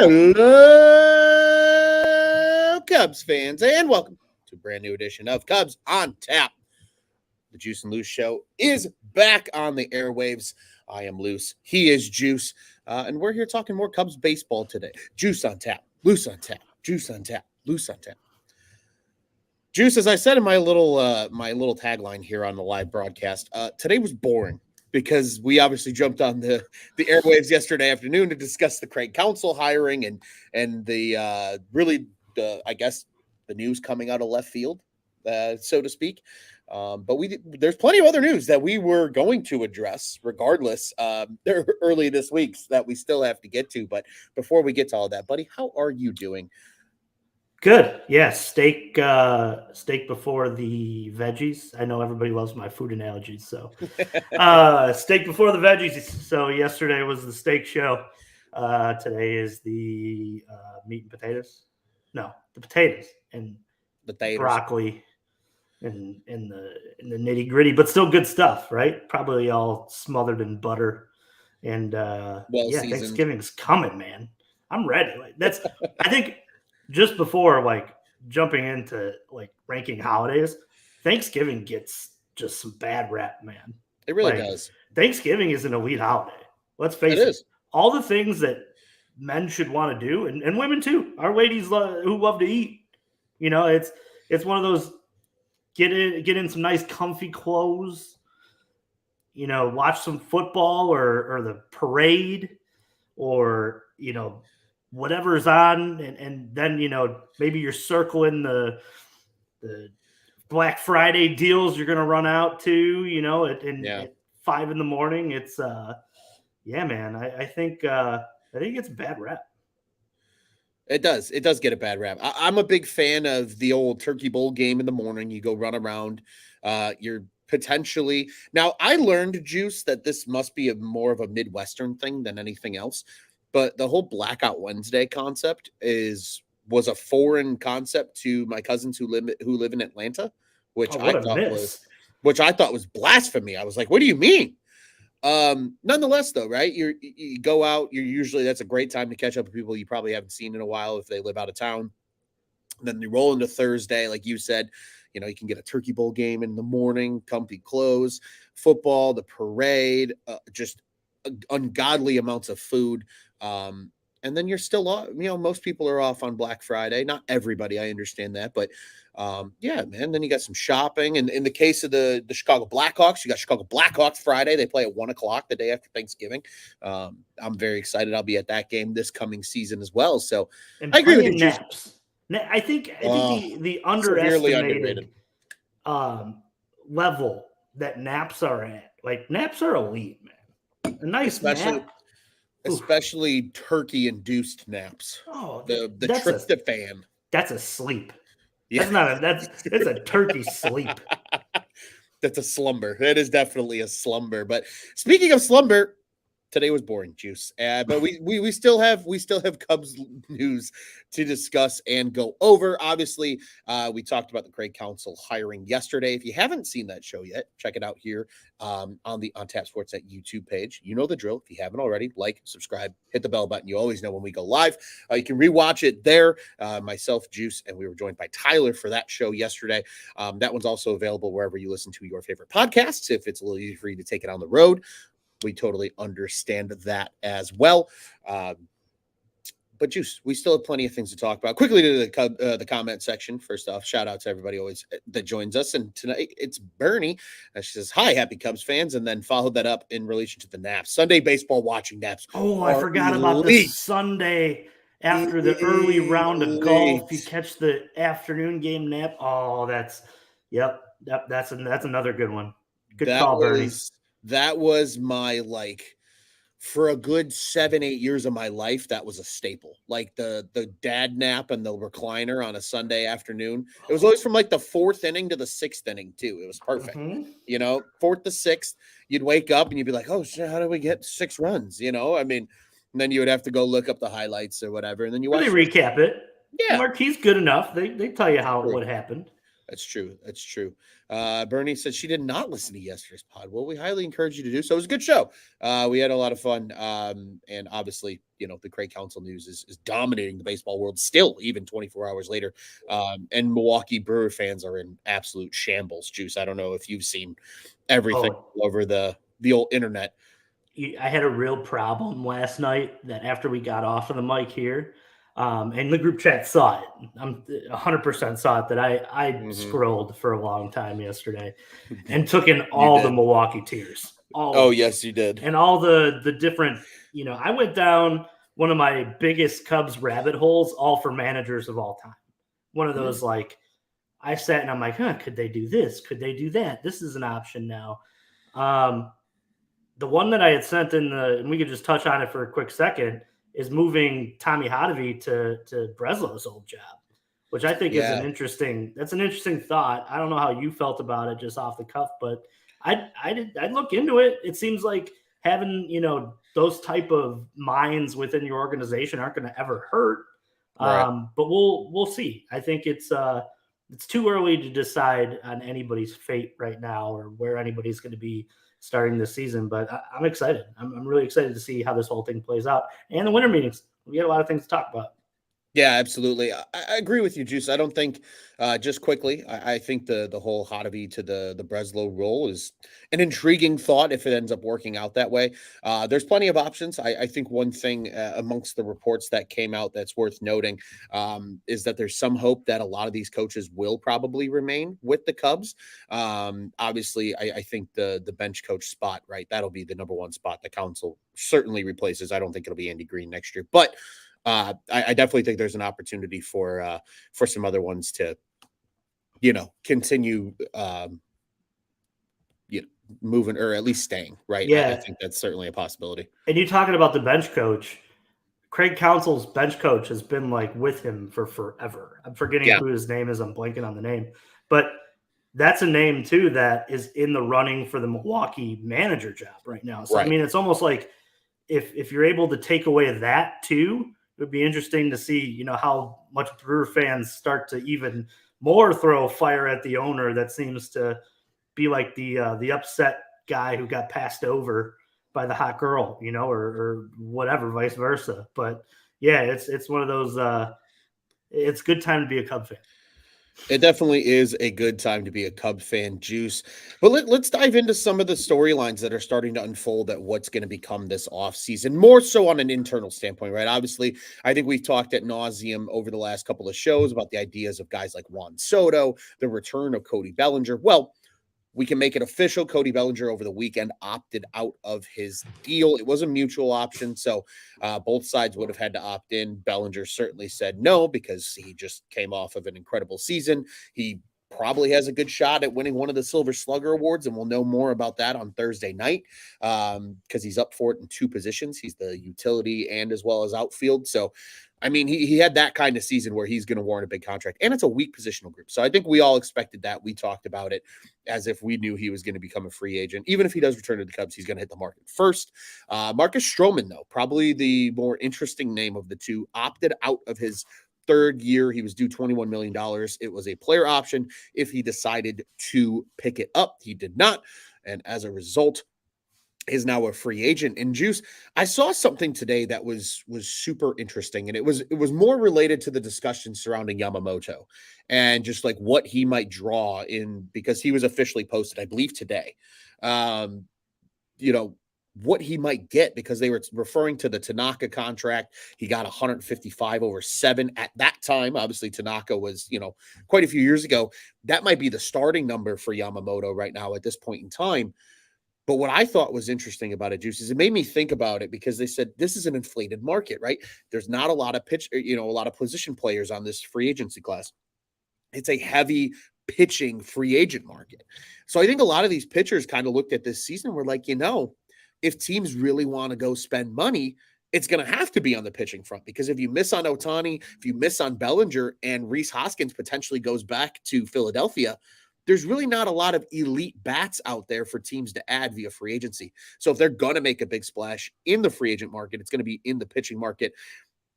Hello, Cubs fans, and welcome to a brand new edition of Cubs on Tap. The Juice and Luce show is back on the airwaves. I am Luce. He is Juice. And we're here talking more Cubs baseball today. Juice on Tap, Luce on Tap, Juice on Tap, Luce on Tap. Juice, as I said in my little tagline here on the live broadcast, today was boring because we obviously jumped on the airwaves yesterday afternoon to discuss the Craig Counsell hiring and the I guess the news coming out of left field, so to speak. But there's plenty of other news that we were going to address regardless early this week that we still have to get to. But before we get to all that, buddy, how are you doing? Good. Yes. Steak before the veggies. I know everybody loves my food analogies. So steak before the veggies. So yesterday was the steak show. Today is the meat and potatoes. No, the potatoes and broccoli and the nitty gritty, but still good stuff, right? Probably all smothered in butter. And seasoned. Thanksgiving's coming, man. I'm ready. I think just before jumping into ranking holidays, Thanksgiving gets just some bad rap, man. It really does. Thanksgiving is an elite holiday. Let's face it. All the things that men should want to do, and women too. Our ladies who love to eat. You know, it's one of those get in some nice comfy clothes, you know, watch some football or the parade or, you know, whatever's on, and then, you know, maybe you're circling the Black Friday deals you're going to run out to, you know, at 5 a.m. It's man, I think it's a bad rap. It does get a bad rap. I'm a big fan of the old turkey bowl game in the morning. You go run around. You're potentially now. I learned, Juice, that this must be more of a Midwestern thing than anything else. But the whole Blackout Wednesday concept was a foreign concept to my cousins who live in Atlanta, which I thought was blasphemy. I was like, "What do you mean?" Nonetheless, though, right? You go out. That's a great time to catch up with people you probably haven't seen in a while if they live out of town. And then you roll into Thursday, like you said. You know, you can get a turkey bowl game in the morning, comfy clothes, football, the parade, just ungodly amounts of food. And then you're still off, you know, most people are off on Black Friday. Not everybody, I understand that, but man, then you got some shopping. And in the case of the Chicago Blackhawks, you got Chicago Blackhawks Friday. They play at 1:00 the day after Thanksgiving. I'm very excited. I'll be at that game this coming season as well. So I agree with you. Naps. I think the underestimated level that naps are at, naps are elite, man. A nice nap. Especially turkey-induced naps. Oh, the tryptophan. That's a sleep. Yeah. That's a turkey sleep. That's a slumber. That is definitely a slumber. But speaking of slumber, today was boring, Juice. But we still have Cubs news to discuss and go over. Obviously, we talked about the Craig Counsell hiring yesterday. If you haven't seen that show yet, check it out here on the On Tap Sportsnet YouTube page. You know the drill. If you haven't already, like, subscribe, hit the bell button. You always know when we go live. You can rewatch it there. Myself, Juice, and we were joined by Tyler for that show yesterday. That one's also available wherever you listen to your favorite podcasts. If it's a little easy for you to take it on the road, we totally understand that as well. But Juice, we still have plenty of things to talk about. Quickly to the comment section. First off, shout out to everybody always that joins us. And tonight it's Bernie. She says, "Hi, happy Cubs fans," and then followed that up in relation to the naps. Sunday baseball watching naps. Oh, I forgot about the Sunday after the early round of golf. You catch the afternoon game nap. Oh, that's another good one. Good call, Bernie. That was my for a good 7-8 years of my life, that was a staple. Like the dad nap and the recliner on a Sunday afternoon. It was always from the 4th inning to the 6th inning too. It was perfect. Mm-hmm. You know, 4th to 6th, you'd wake up and you'd be like, "Oh shit, how did we get 6 runs?" You know, I mean, and then you would have to go look up the highlights or whatever, and then you watch. They recap it. Yeah, Marquis good enough. They tell you what happened. That's true. That's true. Bernie said she did not listen to yesterday's pod. Well, we highly encourage you to do so. It was a good show. We had a lot of fun. And obviously, the Craig Council news is dominating the baseball world still, even 24 hours later. And Milwaukee Brewer fans are in absolute shambles, Juice. I don't know if you've seen everything Oh, all over the old internet. I had a real problem last night that after we got off of the mic here, and the group chat saw it. I'm 100% saw it that I Mhm. scrolled for a long time yesterday and took in You all the did. Milwaukee tiers, all Oh, of them, yes, you did. and all the different. I went down one of my biggest Cubs rabbit holes, all for managers of all time. One of Mhm. those like I sat and I'm like, huh, could they do this? Could they do that? This is an option now. Um, the one that I had sent in and we could just touch on it for a quick second, is moving Tommy Hotovy to Breslow's old job, which I think is Yeah, that's an interesting thought. I don't know how you felt about it just off the cuff, but I'd look into it. It seems like having, those type of minds within your organization aren't going to ever hurt. right. But we'll see. I think it's too early to decide on anybody's fate right now or where anybody's going to be starting this season. But I'm excited. I'm really excited to see how this whole thing plays out. And the winter meetings, we got a lot of things to talk about. Yeah, absolutely. I agree with you, Juice. I don't think, just quickly, I think the whole Hottovy to the Breslow role is an intriguing thought if it ends up working out that way. There's plenty of options. I think one thing amongst the reports that came out that's worth noting is that there's some hope that a lot of these coaches will probably remain with the Cubs. Obviously, I think the bench coach spot, right? That'll be the number one spot the council certainly replaces. I don't think it'll be Andy Green next year, but I definitely think there's an opportunity for some other ones to, continue, you know, moving or at least staying. Right. I Yeah. think that's certainly a possibility. And you talking about the bench coach, Craig Council's bench coach has been like with him for forever. I'm forgetting Yeah. who his name is. I'm blanking on the name, but that's a name too that is in the running for the Milwaukee manager job right now. So I Right. mean, it's almost like if you're able to take away that too, it would be interesting to see, how much Brewer fans start to even more throw fire at the owner that seems to be like the upset guy who got passed over by the hot girl, or whatever, vice versa. But yeah, it's one of those. It's a good time to be a Cub fan. It definitely is a good time to be a Cub fan, Juice. But let's dive into some of the storylines that are starting to unfold at what's going to become this offseason, more so on an internal standpoint, right? Obviously, I think we've talked at nauseum over the last couple of shows about the ideas of guys like Juan Soto, the return of Cody Bellinger. Well, we can make it official. Cody Bellinger over the weekend opted out of his deal. It was a mutual option, so both sides would have had to opt in. Bellinger certainly said no because he just came off of an incredible season. He probably has a good shot at winning one of the Silver Slugger Awards, and we'll know more about that on Thursday night because he's up for it in two positions. He's the utility and as well as outfield. So I mean, he had that kind of season where he's going to warrant a big contract, and it's a weak positional group. So I think we all expected that. We talked about it as if we knew he was going to become a free agent. Even if he does return to the Cubs, he's going to hit the market first. Marcus Stroman, though, probably the more interesting name of the two, opted out of his third year. He was due $21 million. It was a player option if he decided to pick it up. He did not. And as a result, is now a free agent. And Juice, I saw something today that was super interesting, and it was more related to the discussion surrounding Yamamoto and just like what he might draw in because he was officially posted, I believe, today. Um, you know what he might get because they were referring to the Tanaka contract. He got 155 over 7 at that time. Obviously, Tanaka was, quite a few years ago. That might be the starting number for Yamamoto right now at this point in time. But what I thought was interesting about it, Juice, is it made me think about it because they said this is an inflated market, right? There's not a lot of a lot of position players on this free agency class. It's a heavy pitching free agent market. So I think a lot of these pitchers kind of looked at this season and were like, if teams really want to go spend money, it's going to have to be on the pitching front because if you miss on Otani, if you miss on Bellinger, and Reese Hoskins potentially goes back to Philadelphia, there's really not a lot of elite bats out there for teams to add via free agency. So if they're going to make a big splash in the free agent market, it's going to be in the pitching market.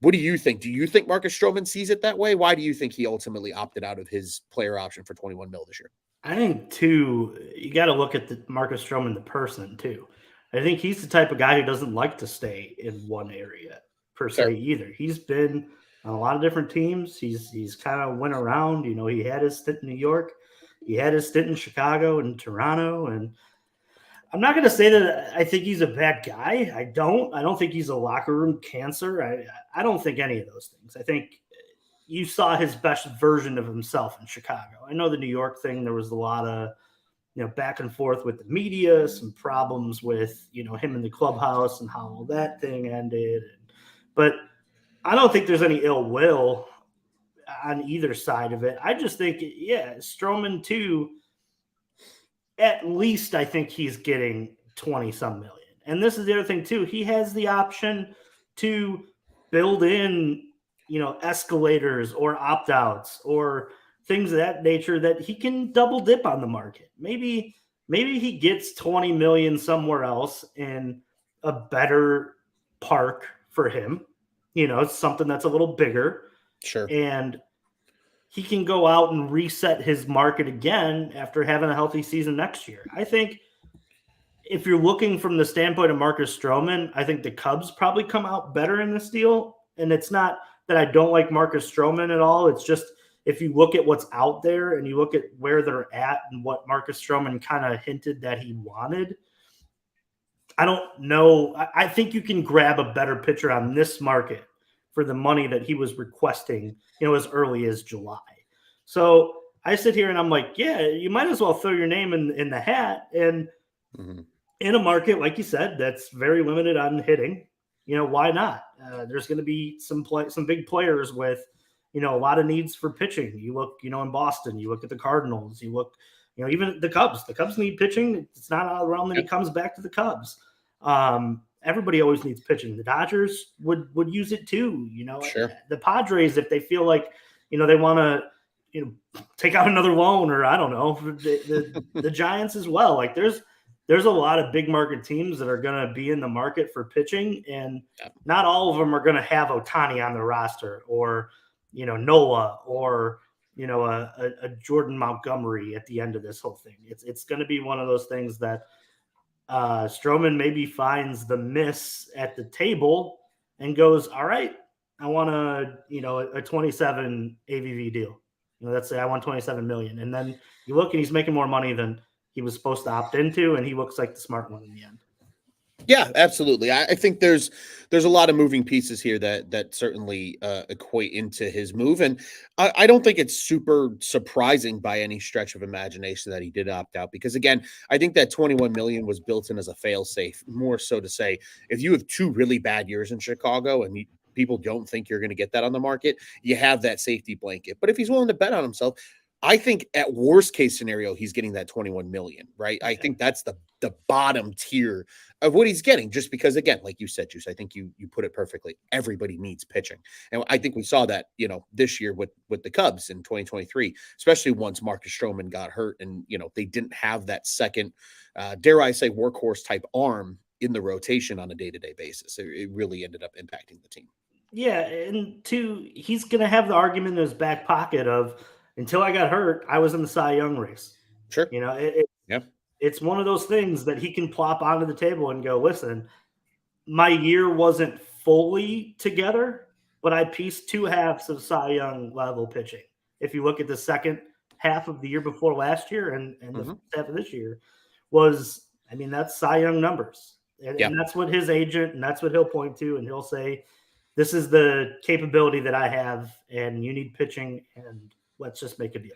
What do you think? Do you think Marcus Stroman sees it that way? Why do you think he ultimately opted out of his player option for 21 mil this year? I think too, you got to look at the Marcus Stroman, the person too. I think he's the type of guy who doesn't like to stay in one area per se Fair. either. He's been on a lot of different teams. He's kind of went around. You know, he had his stint in New York, he had his stint in Chicago and Toronto, and I'm not going to say that I think he's a bad guy. I don't. I don't think he's a locker room cancer. I don't think any of those things. I think you saw his best version of himself in Chicago. I know the New York thing, there was a lot of, back and forth with the media, some problems with, him in the clubhouse and how all that thing ended. But I don't think there's any ill will on either side of it. I just think, yeah, Stroman too, at least I think he's getting 20 some million. And this is the other thing too. He has the option to build in, escalators or opt outs or things of that nature that he can double dip on the market. Maybe he gets 20 million somewhere else in a better park for him. It's something that's a little bigger. Sure. And he can go out and reset his market again after having a healthy season next year. I think if you're looking from the standpoint of Marcus Stroman, I think the Cubs probably come out better in this deal. And it's not that I don't like Marcus Stroman at all. It's just if you look at what's out there and you look at where they're at and what Marcus Stroman kind of hinted that he wanted, I don't know. I think you can grab a better pitcher on this market for the money that he was requesting, as early as July. So I sit here and I'm like, yeah, you might as well throw your name in the hat. And in a market, like you said, that's very limited on hitting, why not? There's going to be some big players with, a lot of needs for pitching. You look, in Boston, you look at the Cardinals, you look, even the Cubs. The Cubs need pitching. It's not out of the realm that he comes back to the Cubs. Everybody always needs pitching. The Dodgers would use it too. Sure. The Padres, if they feel like, they want to, take out another loan, or I don't know, the Giants as well. Like there's a lot of big market teams that are going to be in the market for pitching, and not all of them are going to have Ohtani on the roster or, Nola or, a Jordan Montgomery at the end of this whole thing. It's going to be one of those things that Stroman maybe finds the miss at the table and goes, all right, I want a 27 AVV deal. Let's say I want 27 million. And then you look and he's making more money than he was supposed to opt into. And he looks like the smart one in the end. Yeah, absolutely. I think there's a lot of moving pieces here that certainly equate into his move, and I don't think it's super surprising by any stretch of imagination that he did opt out. Because again, I think that 21 million was built in as a fail-safe, more so to say if you have two really bad years in Chicago and people don't think you're going to get that on the market, you have that safety blanket. But if he's willing to bet on himself, I think at worst case scenario, he's getting that 21 million, right? I think that's the bottom tier of what he's getting, just because, again, like you said, Juice, I think you put it perfectly. Everybody needs pitching. And I think we saw that, this year with the Cubs in 2023, especially once Marcus Stroman got hurt and, they didn't have that second, dare I say, workhorse type arm in the rotation on a day-to-day basis. It really ended up impacting the team. Yeah. And two, he's going to have the argument in his back pocket of, until I got hurt, I was in the Cy Young race. Sure. It's one of those things that he can plop onto the table and go, listen, my year wasn't fully together, but I pieced two halves of Cy Young level pitching. If you look at the second half of the year before last year and the first half of this year that's Cy Young numbers. And that's what his agent, and that's what he'll point to. And he'll say, this is the capability that I have, and you need pitching, and let's just make a deal.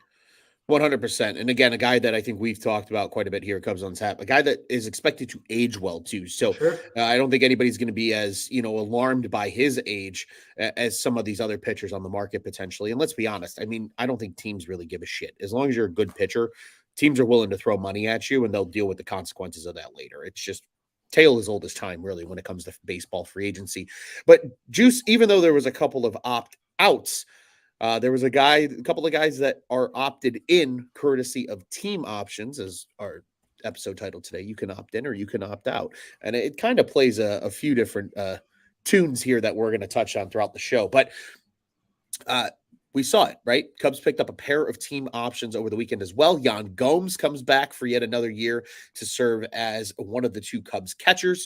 100%. And again, a guy that I think we've talked about quite a bit here, Cubs on Tap, a guy that is expected to age well too. So sure. I don't think anybody's going to be as, alarmed by his age as some of these other pitchers on the market potentially. And let's be honest. I mean, I don't think teams really give a shit. As long as you're a good pitcher, teams are willing to throw money at you and they'll deal with the consequences of that later. It's just tale as old as time, really, when it comes to baseball free agency. But Juice, even though there was a couple of opt-outs, there was a couple of guys that are opted in courtesy of team options, as our episode title today. You can opt in or you can opt out. And it kind of plays a few different tunes here that we're going to touch on throughout the show. But we saw it, right? Cubs picked up a pair of team options over the weekend as well. Yan Gomes comes back for yet another year to serve as one of the two Cubs catchers.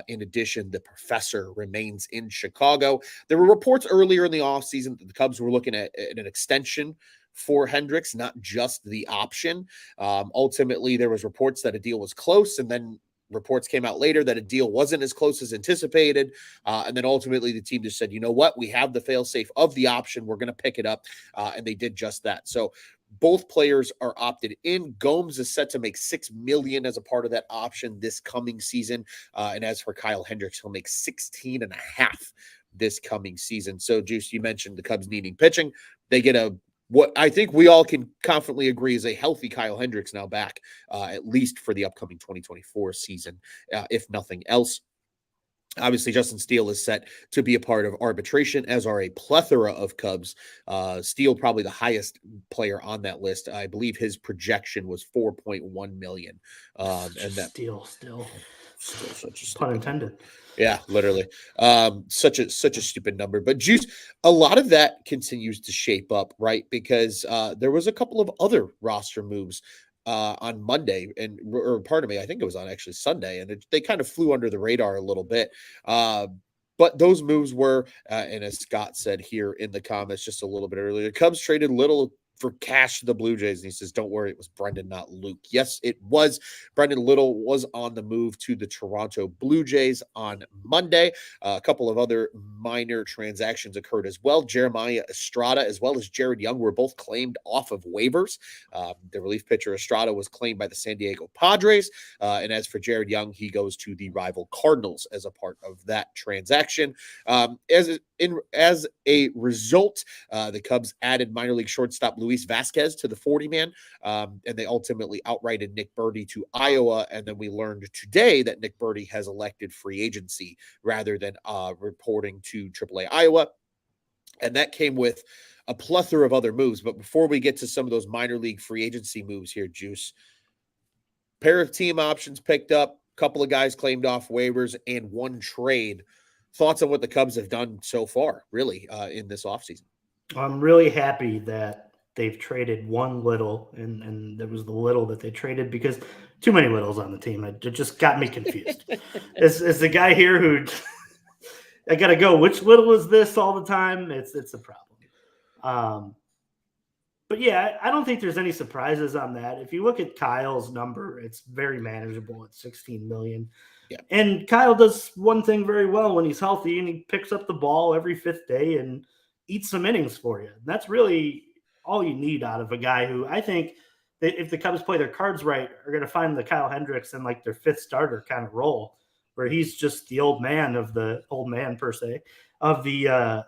In addition, the professor remains in Chicago. There were reports earlier in the offseason that the Cubs were looking at an extension for Hendricks, not just the option. Ultimately, there was reports that a deal was close, and then reports came out later that a deal wasn't as close as anticipated. And then ultimately the team just said, you know what, we have the fail-safe of the option. We're going to pick it up. And they did just that. So both players are opted in. Gomes is set to make $6 million as a part of that option this coming season. And as for Kyle Hendricks, he'll make 16 and a half this coming season. So Juice, you mentioned the Cubs needing pitching. They get what I think we all can confidently agree is a healthy Kyle Hendricks now back, at least for the upcoming 2024 season, if nothing else. Obviously, Justin Steele is set to be a part of arbitration, as are a plethora of Cubs. Steele, probably the highest player on that list. I believe his projection was $4.1 million. And that Steele still such a pun intended. Number. Yeah, literally. Such a stupid number. But Juice, a lot of that continues to shape up, right? Because there was a couple of other roster moves on Monday, or pardon me, I think it was on actually Sunday, and they kind of flew under the radar a little bit. But those moves were, and as Scott said here in the comments just a little bit earlier, Cubs traded little for cash to the Blue Jays. And he says, don't worry, it was Brendan, not Luke. Yes, it was. Brendan Little was on the move to the Toronto Blue Jays on Monday. A couple of other minor transactions occurred as well. Jeremiah Estrada, as well as Jared Young, were both claimed off of waivers. The relief pitcher Estrada was claimed by the San Diego Padres. And as for Jared Young, he goes to the rival Cardinals as a part of that transaction. As a result, the Cubs added minor league shortstop Luis Vasquez to the 40-man, and they ultimately outrighted Nick Burdi to Iowa. And then we learned today that Nick Burdi has elected free agency rather than reporting to AAA Iowa. And that came with a plethora of other moves. But before we get to some of those minor league free agency moves here, Juice, pair of team options picked up, couple of guys claimed off waivers, and one trade. Thoughts on what the Cubs have done so far, really, in this offseason? I'm really happy that they've traded one little, and there was the little that they traded because too many littles on the team. It just got me confused. As the guy here who I got to go, which little is this all the time? It's a problem. But yeah, I don't think there's any surprises on that. If you look at Kyle's number, it's very manageable at 16 million. Yeah. And Kyle does one thing very well when he's healthy, and he picks up the ball every fifth day and eats some innings for you. And that's really all you need out of a guy who I think that if the Cubs play their cards right, are going to find the Kyle Hendricks in like their fifth starter kind of role, where he's just the old man per se of the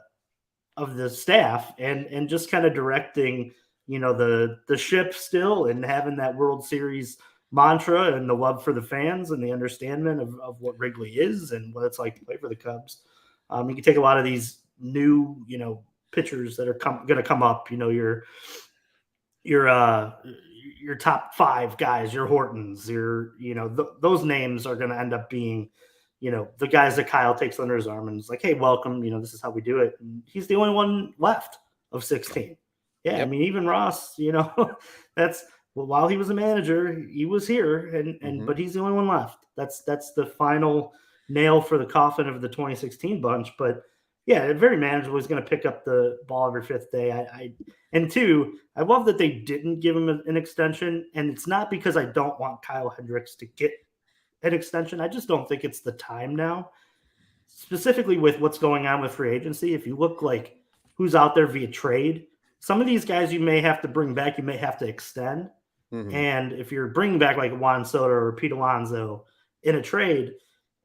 staff and just kind of directing, the ship still, and having that World Series mantra and the love for the fans and the understanding of what Wrigley is and what it's like to play for the Cubs. You can take a lot of these new, pitchers that are going to come up, your top five guys, your Hortons, those names are going to end up being, the guys that Kyle takes under his arm and is like, hey, welcome, this is how we do it. And he's the only one left of 16. Yeah. Yep. I mean, even Ross, that's, well, while he was a manager, he was here but he's the only one left. That's the final nail for the coffin of the 2016 bunch. But yeah, very manageable. He's going to pick up the ball every fifth day. And two, I love that they didn't give him an extension. And it's not because I don't want Kyle Hendricks to get an extension. I just don't think it's the time now, specifically with what's going on with free agency. If you look like who's out there via trade, some of these guys you may have to bring back, you may have to extend. And if you're bringing back like Juan Soto or Pete Alonso in a trade,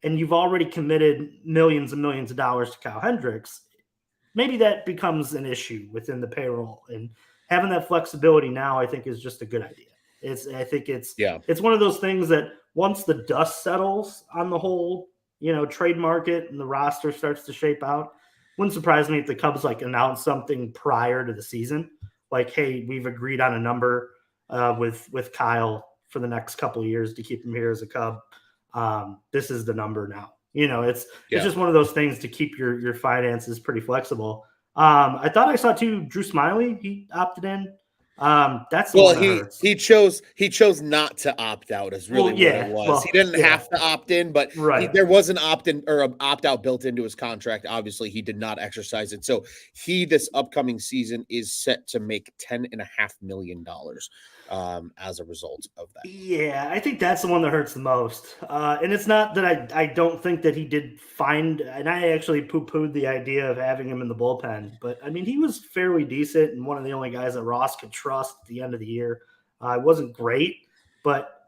and you've already committed millions and millions of dollars to Kyle Hendricks, maybe that becomes an issue within the payroll. And having that flexibility now, I think, is just a good idea. It's one of those things that once the dust settles on the whole, trade market and the roster starts to shape out, wouldn't surprise me if the Cubs announce something prior to the season, like, hey, we've agreed on a number with Kyle for the next couple of years to keep him here as a Cub. This is the number now. It's Yeah. just one of those things to keep your finances pretty flexible. I thought I saw too Drew Smiley. He opted in. That's the Well, one that he hurts. he chose he chose not to opt out is really Well, what it yeah. was. He Well, didn't yeah. have to opt in, but Right. there was an opt in or an opt out built into his contract. Obviously, he did not exercise it. So he this upcoming season is set to make $10.5 million as a result of that. Yeah, I think that's the one that hurts the most. And it's not that I don't think that he did find, and I actually poo pooed the idea of having him in the bullpen, but I mean, he was fairly decent and one of the only guys that Ross could trust at the end of the year. It wasn't great, but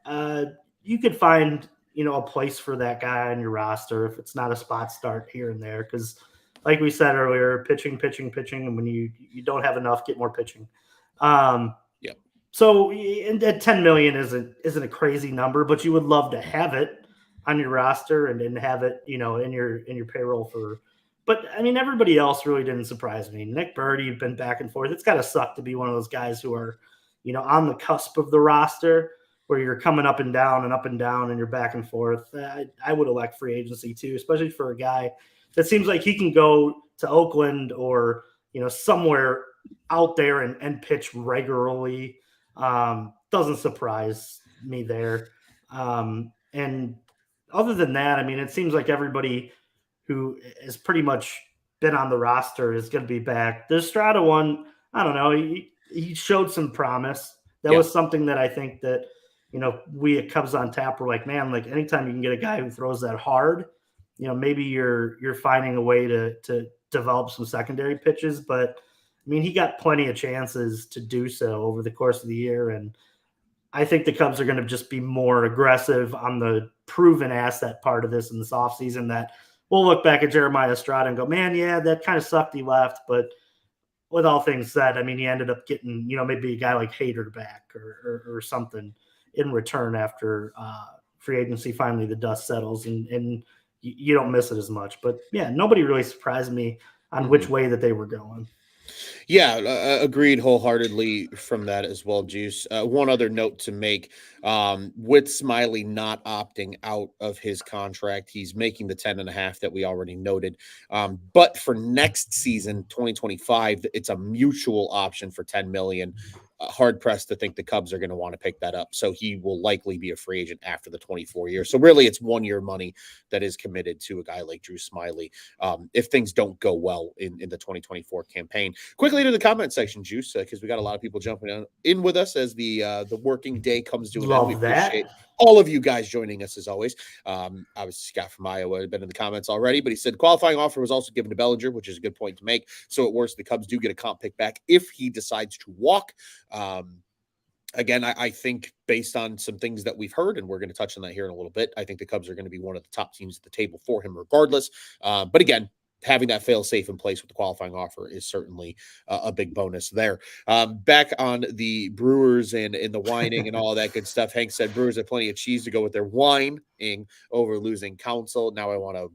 you could find, a place for that guy on your roster if it's not a spot start here and there. Because, like we said earlier, pitching, pitching, pitching, and when you don't have enough, get more pitching. Um, Yeah. so and at 10 million isn't a crazy number, but you would love to have it on your roster and then have it, in your payroll for. But I mean, everybody else really didn't surprise me. Nick Birdie, been back and forth. It's got to suck to be one of those guys who are, on the cusp of the roster where you're coming up and down and up and down and you're back and forth. I would elect free agency too, especially for a guy that seems like he can go to Oakland or somewhere out there and pitch regularly. Doesn't surprise me there. And other than that, I mean, it seems like everybody who has pretty much been on the roster is going to be back. The Estrada one, I don't know. He showed some promise. That Yeah. was something that I think that, we at Cubs on Tap were like, man, like anytime you can get a guy who throws that hard, maybe you're finding a way to develop some secondary pitches. But I mean, he got plenty of chances to do so over the course of the year. And I think the Cubs are going to just be more aggressive on the proven asset part of this in this offseason that we'll look back at Jeremiah Estrada and go, man, yeah, that kind of sucked he left. But with all things said, I mean, he ended up getting, maybe a guy like Hader back or something in return after free agency finally the dust settles and you don't miss it as much. But yeah, nobody really surprised me on which way that they were going. Yeah, agreed wholeheartedly from that as well, Juice. One other note to make with Smiley not opting out of his contract, he's making the 10.5 that we already noted. But for next season, 2025, it's a mutual option for 10 million. Hard pressed to think the Cubs are going to want to pick that up. So he will likely be a free agent after the 24 years. So really, it's 1 year money that is committed to a guy like Drew Smiley if things don't go well in the 2024 campaign. Quickly to the comment section, Juice, because we got a lot of people jumping in with us as the working day comes to an end. We Love appreciate that. all of you guys joining us as always. I was Scott from Iowa, had been in the comments already, but he said qualifying offer was also given to Bellinger, which is a good point to make. So at worst, the Cubs do get a comp pick back if he decides to walk. Again, I think based on some things that we've heard, and we're going to touch on that here in a little bit, I think the Cubs are going to be one of the top teams at the table for him regardless. But again, having that fail safe in place with the qualifying offer is certainly a big bonus there. Back on the Brewers and the whining and all that good stuff. Hank said Brewers have plenty of cheese to go with their whining over losing Council. Now I want a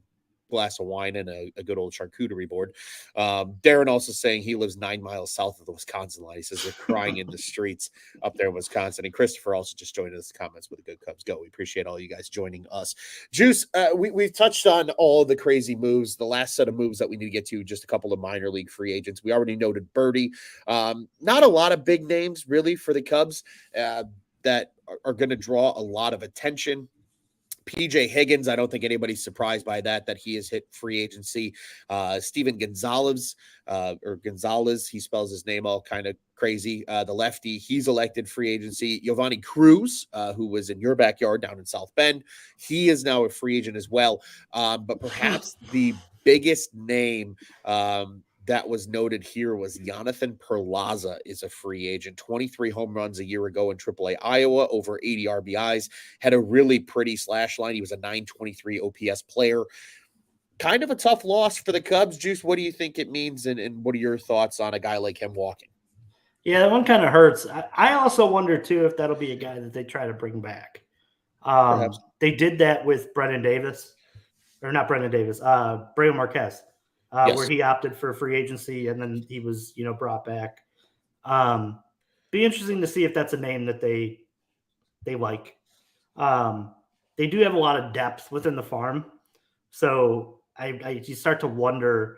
glass of wine and a good old charcuterie board. Darren also saying he lives 9 miles south of the Wisconsin line. He says they're crying in the streets up there in Wisconsin. And Christopher also just joined us in the comments with a good Cubs go. We appreciate all you guys joining us. Juice, we've touched on all the crazy moves, the last set of moves that we need to get to, just a couple of minor league free agents. We already noted Birdie. Not a lot of big names really for the Cubs that are going to draw a lot of attention. PJ Higgins, I don't think anybody's surprised by that he has hit free agency. Steven Gonzalez, or Gonzalez, he spells his name all kind of crazy. The lefty, he's elected free agency. Giovanni Cruz, who was in your backyard down in South Bend, he is now a free agent as well. But perhaps the biggest name that was noted here was Jonathan Perlaza is a free agent. 23 home runs a year ago in AAA Iowa, over 80 RBIs, had a really pretty slash line. He was a 923 OPS player. Kind of a tough loss for the Cubs. Juice, what do you think it means, and what are your thoughts on a guy like him walking? Yeah, that one kind of hurts. I also wonder too if that'll be a guy that they try to bring back. Perhaps. They did that with Brendan Davis, or not Brendan Davis, Braille Marquez, where Yes. he opted for free agency and then he was, brought back. Be interesting to see if that's a name that they like. They do have a lot of depth within the farm, So you start to wonder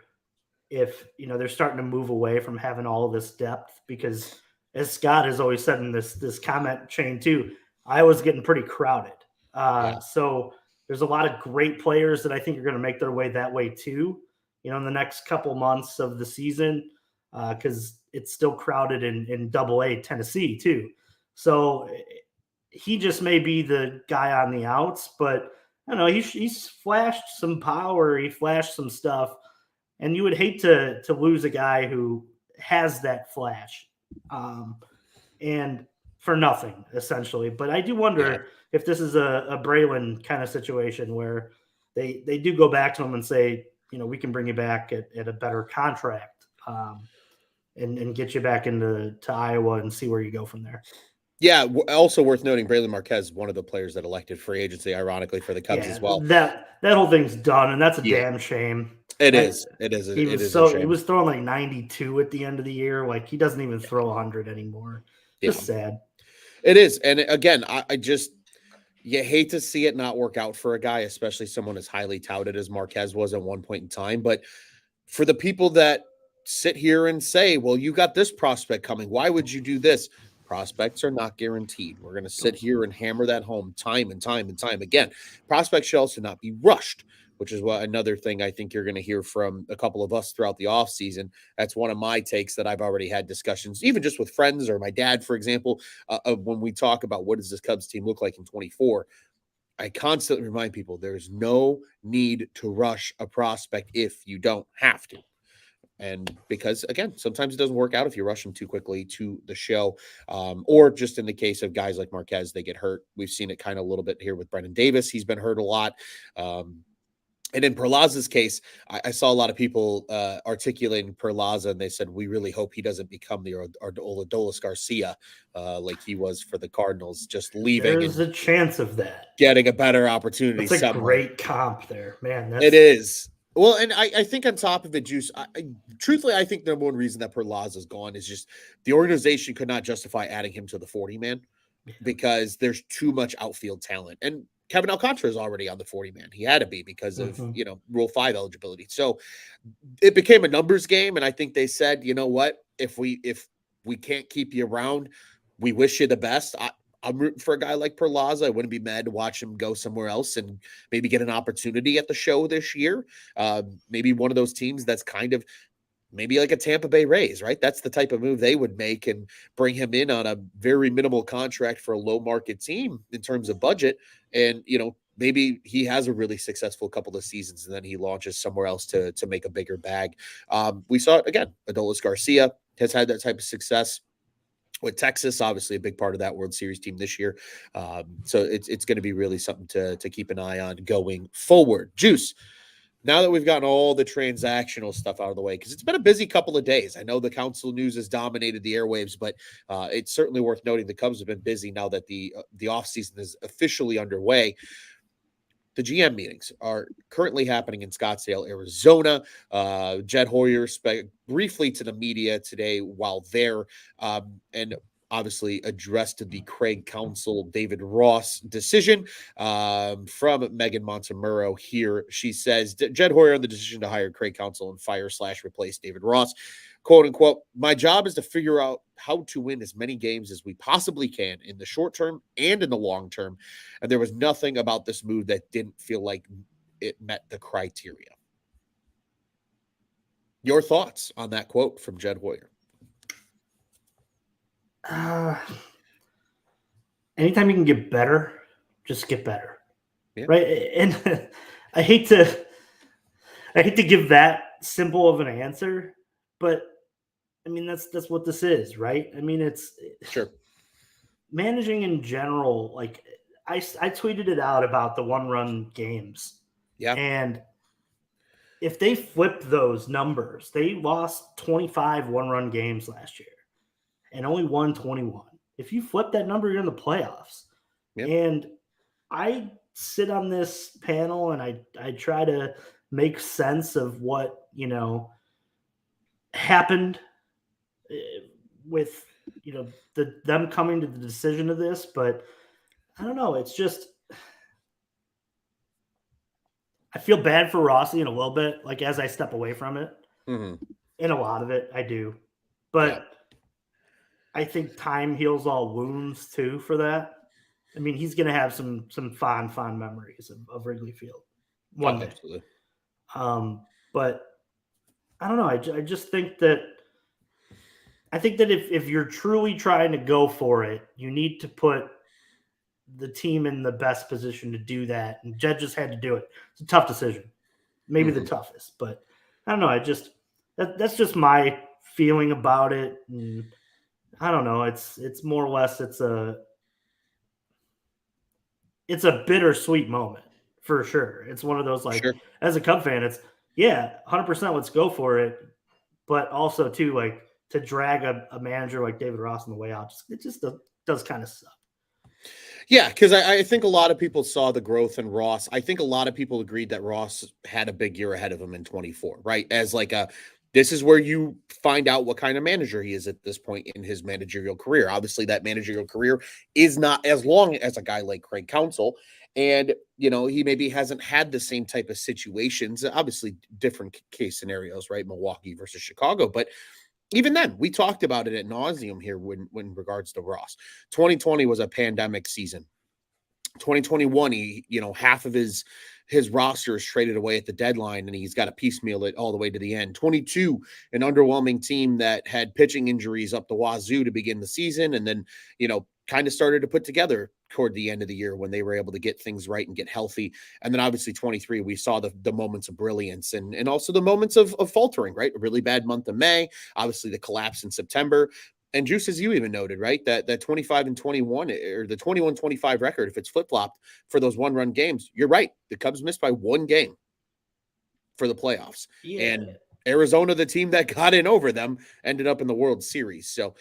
if they're starting to move away from having all of this depth, because as Scott has always said in this comment chain too, Iowa's getting pretty crowded. Yeah. So there's a lot of great players that I think are going to make their way that way too, in the next couple months of the season, because it's still crowded in Double A Tennessee too. So he just may be the guy on the outs, but I don't know. He's flashed some power. He flashed some stuff, and you would hate to lose a guy who has that flash, and for nothing essentially. But I do Yeah. wonder if this is a Braylon kind of situation where they do go back to him and say, we can bring you back at a better contract, and get you back into Iowa and see where you go from there. Yeah, also worth noting, Braylon Marquez, one of the players that elected free agency, ironically, for the Cubs Yeah, as well. that whole thing's done, and that's a Yeah, damn shame. it That is. It is. he It was is a he shame. was throwing like 92 at the end of the year. Like, he doesn't even throw 100 anymore. Yeah, Just sad. it is. And again, I just you hate to see it not work out for a guy, especially someone as highly touted as Marquez was at one point in time. But for the people that sit here and say, well, you got this prospect coming, why would you do this? Prospects are not guaranteed. We're going to sit here and hammer that home time and time and time again. Prospects should also not be rushed, which is what another thing I think you're going to hear from a couple of us throughout the offseason. That's one of my takes that I've already had discussions, even just with friends or my dad, for example, of when we talk about what does this Cubs team look like in 24. I constantly remind people there's no need to rush a prospect if you don't have to. And because, again, sometimes it doesn't work out if you rush them too quickly to the show, or just in the case of guys like Marquez, they get hurt. We've seen it kind of a little bit here with Brendan Davis. He's been hurt a lot. And in Perlaza's case, I saw a lot of people articulating Perlaza, and they said, we really hope he doesn't become the Adolis Garcia like he was for the Cardinals, just leaving There's and a chance of that. getting a better opportunity That's a somewhere. great comp there, man. It is. Well, and I think on top of it, Juice, truthfully, I think the number one reason that Perlaza's gone is just the organization could not justify adding him to the 40-man because there's too much outfield talent. And Kevin Alcantara is already on the 40-man. He had to be because of, Rule 5 eligibility. So it became a numbers game. And I think they said, you know what, if we can't keep you around, we wish you the best. I'm rooting for a guy like Perlaza. I wouldn't be mad to watch him go somewhere else and maybe get an opportunity at the show this year. Maybe one of those teams that's kind of maybe like a Tampa Bay Rays, right? That's the type of move they would make and bring him in on a very minimal contract for a low market team in terms of budget. And, maybe he has a really successful couple of seasons and then he launches somewhere else to make a bigger bag. We saw it again. Adolis Garcia has had that type of success with Texas, obviously a big part of that World Series team this year. So it's going to be really something to keep an eye on going forward. Juice, now that we've gotten all the transactional stuff out of the way, because it's been a busy couple of days. I know the council news has dominated the airwaves, but it's certainly worth noting the Cubs have been busy now that the offseason is officially underway. The GM meetings are currently happening in Scottsdale, Arizona. Jed Hoyer spoke briefly to the media today while there, and obviously addressed the Craig Counsell David Ross decision from Megan Montemurro here. She says, Jed Hoyer on the decision to hire Craig Counsell and fire/replace David Ross. Quote unquote, my job is to figure out how to win as many games as we possibly can in the short term and in the long term. And there was nothing about this move that didn't feel like it met the criteria. Your thoughts on that quote from Jed Hoyer? Anytime you can get better, just get better. Yeah. Right. And I hate to give that simple of an answer, but I mean, that's what this is, right? I mean, it's sure managing in general. Like I tweeted it out about the 1-run games. Yeah. And if they flipped those numbers, they lost 25 1-run games last year and only won 21. If you flip that number, you're in the playoffs. Yep. And I sit on this panel and I try to make sense of what, happened with, them coming to the decision of this. But I don't know. It's just, I feel bad for Rossi in a little bit, like as I step away from it. Mhm. In a lot of it, I do. Yeah. But I think time heals all wounds too for that. I mean, he's going to have some fond memories of Wrigley Field Oh, one day. absolutely. But I don't know. I just think that if you're truly trying to go for it, you need to put the team in the best position to do that. And Jed just had to do it. It's a tough decision, maybe the Mhm. toughest. But I don't know. That's just my feeling about it. And I don't know. It's more or less it's a bittersweet moment for sure. It's one of those like Sure. as a Cub fan, it's yeah, 100%. Let's go for it. But also too like to drag a manager like David Ross on the way out, it just does kind of suck. Yeah, because I think a lot of people saw the growth in Ross. I think a lot of people agreed that Ross had a big year ahead of him in 24, right? As like this is where you find out what kind of manager he is at this point in his managerial career. Obviously, that managerial career is not as long as a guy like Craig Counsell. And, he maybe hasn't had the same type of situations, obviously different case scenarios, right? Milwaukee versus Chicago. But even then, we talked about it at nauseum here when regards to Ross. 2020 was a pandemic season. 2021, half of his roster is traded away at the deadline, and he's got to piecemeal it all the way to the end. 22, an underwhelming team that had pitching injuries up the wazoo to begin the season, and then kind of started to put together toward the end of the year when they were able to get things right and get healthy. And then obviously 23, we saw the moments of brilliance and also the moments of faltering, right? A really bad month of May, obviously the collapse in September. And Juice, as you even noted, right, that 25 and 21 or the 21-25 record, if it's flip flopped for those one run games, you're right. The Cubs missed by one game for the playoffs. Yeah. And Arizona, the team that got in over them, ended up in the World Series. So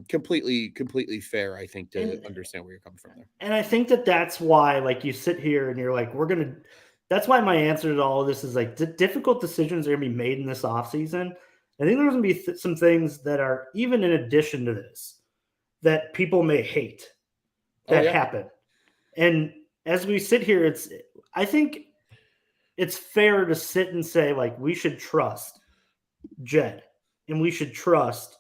completely fair, I think, to understand where you're coming from there. And I think that's why, like, you sit here and you're like, that's why my answer to all of this is like difficult decisions are going to be made in this offseason. I think there's going to be some things that are even in addition to this that people may hate that happen. And as we sit here, I think it's fair to sit and say, like, we should trust Jed and we should trust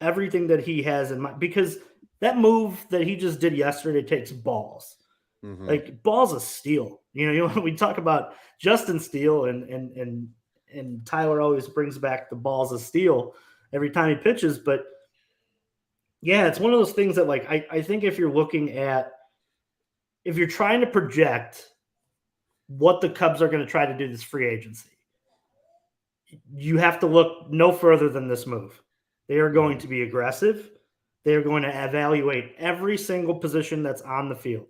everything that he has in mind, because that move that he just did yesterday takes balls. Mm-hmm. Like, balls of steel. We talk about Justin Steele and Tyler always brings back the balls of steel every time he pitches. But yeah, it's one of those things that, like, I think if you're trying to project what the Cubs are going to try to do this free agency, you have to look no further than this move. They are going to be aggressive. They are going to evaluate every single position that's on the field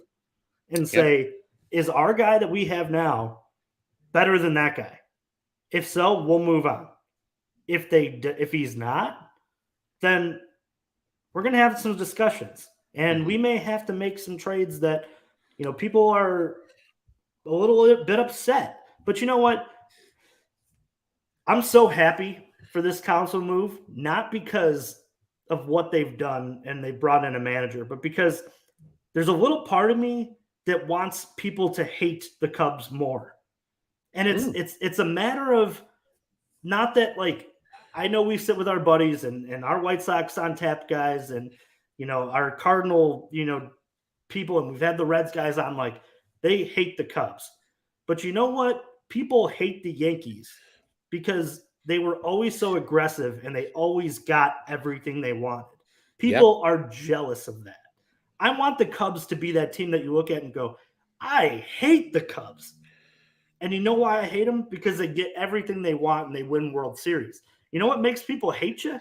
and say, is our guy that we have now better than that guy? If so, we'll move on. If he's not, then we're going to have some discussions, and we may have to make some trades that, people are a little bit upset. But you know what? I'm so happy for this Counsell move, not because of what they've done and they brought in a manager, but because there's a little part of me that wants people to hate the Cubs more. And it's a matter of, not that, like, I know we sit with our buddies and our White Sox on tap guys and, our Cardinal, people, and we've had the Reds guys on, like, they hate the Cubs. But you know what? People hate the Yankees because they were always so aggressive and they always got everything they wanted. People are jealous of that. I want the Cubs to be that team that you look at and go, I hate the Cubs. And you know why I hate them? Because they get everything they want and they win World Series. You know what makes people hate you?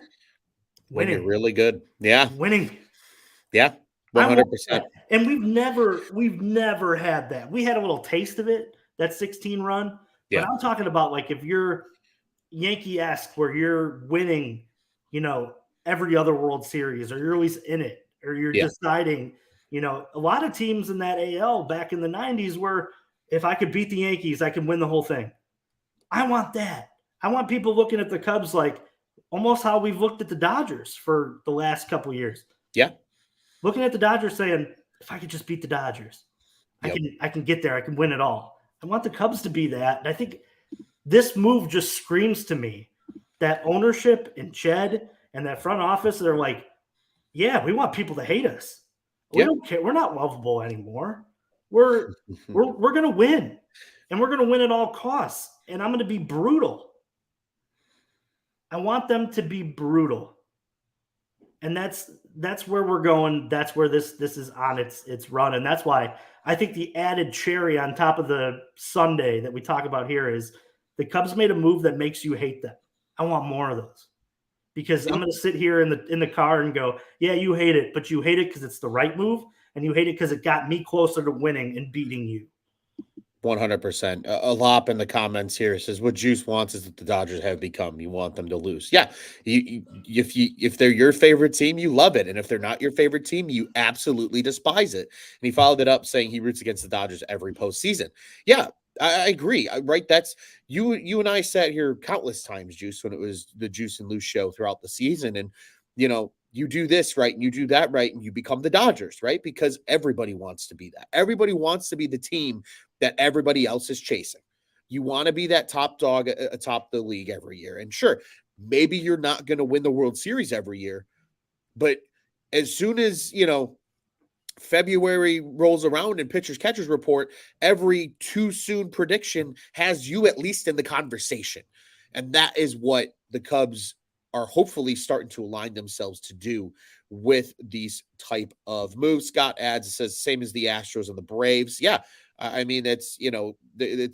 When Winning. you're really good. Yeah. Winning. Yeah. 100%. And we've never had that. We had a little taste of it, that 16 run. But I'm talking about, like, if you're Yankee-esque, where you're winning, every other World Series, or you're at least in it, or you're deciding, a lot of teams in that AL back in the 90s were, if I could beat the Yankees, I can win the whole thing. I want that. I want people looking at the Cubs like almost how we've looked at the Dodgers for the last couple of years. Yeah. Looking at the Dodgers saying, if I could just beat the Dodgers, I can get there. I can win it all. I want the Cubs to be that. And I think this move just screams to me that ownership and Jed and that front office, they're like, yeah, we want people to hate us. We Yeah. don't care. We're not lovable anymore. We're gonna win, and we're gonna win at all costs. And I'm gonna be brutal. I want them to be brutal, and that's where we're going. That's where this is on its run, and that's why I think the added cherry on top of the sundae that we talk about here is the Cubs made a move that makes you hate them. I want more of those because I'm going to sit here in the car and go, yeah, you hate it, but you hate it because it's the right move, and you hate it because it got me closer to winning and beating you. 100%. A lop in the comments here says what Juice wants is that the Dodgers have become. You want them to lose. Yeah, if they're your favorite team, you love it, and if they're not your favorite team, you absolutely despise it. And he followed it up saying he roots against the Dodgers every postseason. Yeah, I agree. Right? That's you. You and I sat here countless times, Juice, when it was the Juice and Luce show throughout the season, and you do this right and you do that right, and you become the Dodgers, right? Because everybody wants to be that. Everybody wants to be the team that everybody else is chasing. You want to be that top dog atop the league every year. And sure, maybe you're not going to win the World Series every year, but as soon as, February rolls around and pitchers catchers report, every too soon prediction has you at least in the conversation. And that is what the Cubs are hopefully starting to align themselves to do with these type of moves. Scott adds, it says same as the Astros and the Braves. Yeah. I mean, it's